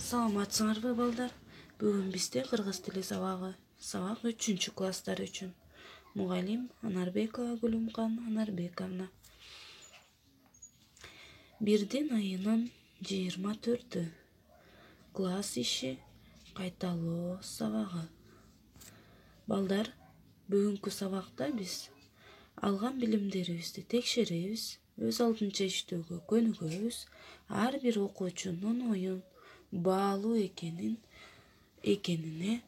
Саламатсыңарбы балдар? Бүгүн бизде кыргыз тили сабагы. Сабак 3 класстар үчүн. Мугалим Анарбекова Гүлүмкан Анарбековна. Бирдин айынын 24-тү. Класс иши кайталоо сабагы. Балдар, бүгүнкү сабакта биз алган билимдерибизди текшеребиз, өз алдынча иштөөгө көнүгөбүз, ар бир окуучунун оюн баалуу экенине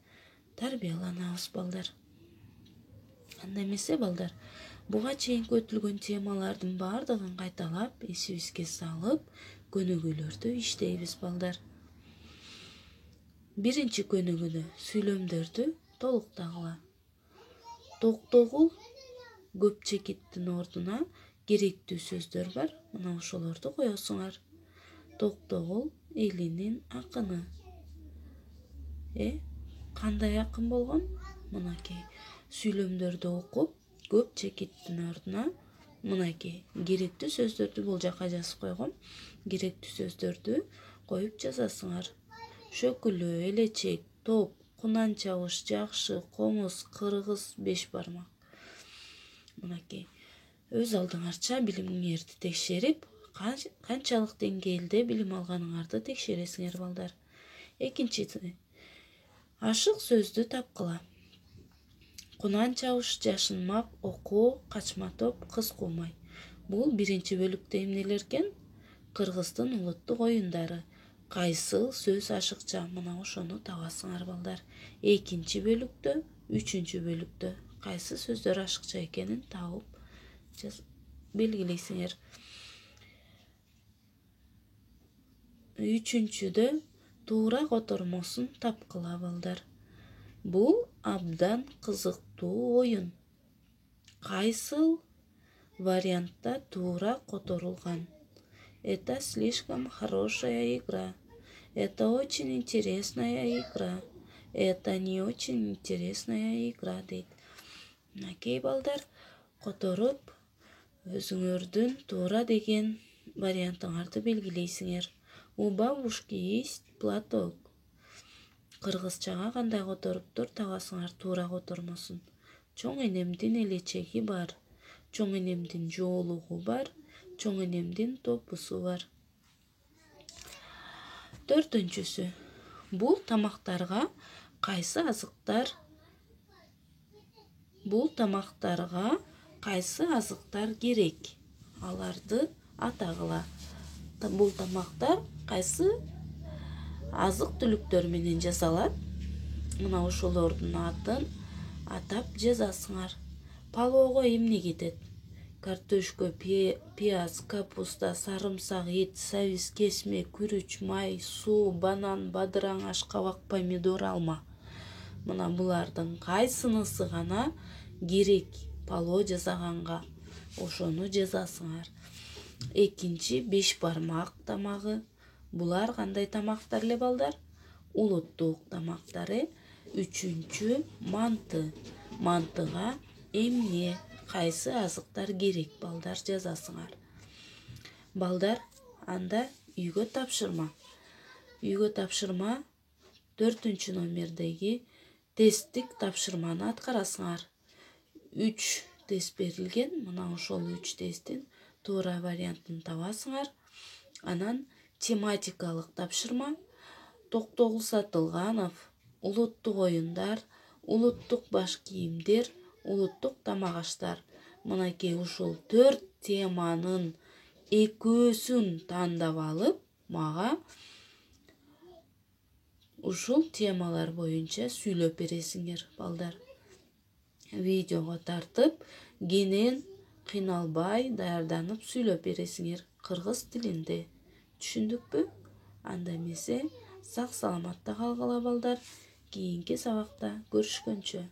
тарбияланабыз балдар. Анда эмесе балдар, буга чейинки өтүлгөн темалардын баардыгын кайталап, эсибизге салып, көнүгүүлөрдү иштейбиз балдар. Биринчи көнүгүүдө сүйлөмдөрдү толуктагыла. Токтогул көп чекиттин ордуна керектүү сөздөр бар, мына ошолорду коесуңар. Токтогул элинин акыны. Кандай акын болгон? Мынакей. Сүйлөмдөрдү окуп, көп чекиттин ордуна мынакей керектүү сөздөрдү бул жака жазып койгом. Керектүү сөздөрдү коюп жазасыңар. Шөкүлө, элечек, топ, кунан чабыш, жакшы, комуз, кыргыз, 5 бармак. Мынакей. Өз алдыңарча билимиңерди текшерип, канчалык деңгээлде билим алганыңарды текшересиңер балдар. Экинчиси, ашык сөздү тапкыла. Кунан чабыш, жашынмак, окуу, качма топ, кыз куумай. Бул биринчи бөлүктө эмнелер экен? Кыргыздын улуттук оюндары. Кайсыл сөз ашыкча, мына ошону табасыңар балдар. Экинчи бөлүктө, үчүнчү бөлүктө кайсы сөздөр ашыкча экенин табып белгилейсиңер. Үчүнчүдө туура котормосун тапкыла балдар. Бул абдан кызыктуу оюн. Кайсыл вариантта туура которулган? Это слишком хорошая игра. Это очень интересная игра. Это не очень интересная игра дейт. Накей балдар, которуп, өзүңөрдүн туура деген вариантыңарды белгилейсиңер. У бабушки есть платок. Кыргызчага кандай которуптур табасыңар туура котормосун. Чоң энемдин элечеги бар. Чоң энемдин жоолугу бар. Чоң энемдин топусу бар. Төртүнчүсү. Бул тамактарга кайсы азыктар керек? Аларды атагыла. Бул тамактар кайсы азык түлүктөр менен жасалат? Мына ошолордун атын атап жазасыңар. Палоого эмне кетет? Картошка, пияз, капуста, сарымсак, эт, сабиз, кесме, күрүч, май, суу, банан, бадыраң, ашкабак, помидор, алма. Мына булардын кайсынысы гана керек палоо жасаганга? Ошону жазасыңар. Экинчи 5 бармак тамагы. Булар кандай тамактар эле балдар? Улуттук тамактары. Үчүнчү манты. Мантыга эмне? Кайсы азыктар керек балдар жазасыңар. Балдар, анда үйгө тапшырма. Үйгө тапшырма 4-чү номердеги тесттик тапшырманы аткарасыңар. 3 тест берилген, мына ошол 3 тесттин туура вариантын табасыңар. Анан тематикалык тапшырма. Токтогул Сатылганов, улуттук оюндар, улуттук баш кийимдер, улуттук тамак аштар. Мынакей ушул 4 теманын экөөсүн тандап алып, мага ушул темалар боюнча сүйлөп бересиңер балдар. Видеого тартып, кенен кыйналбай даярданып сүйлөп бересиңер кыргыз тилинде. Түшүндүкпү? Анда эмесе сак саламатта калгыла балдар. Кийинки сабакта көрүшкөнчө.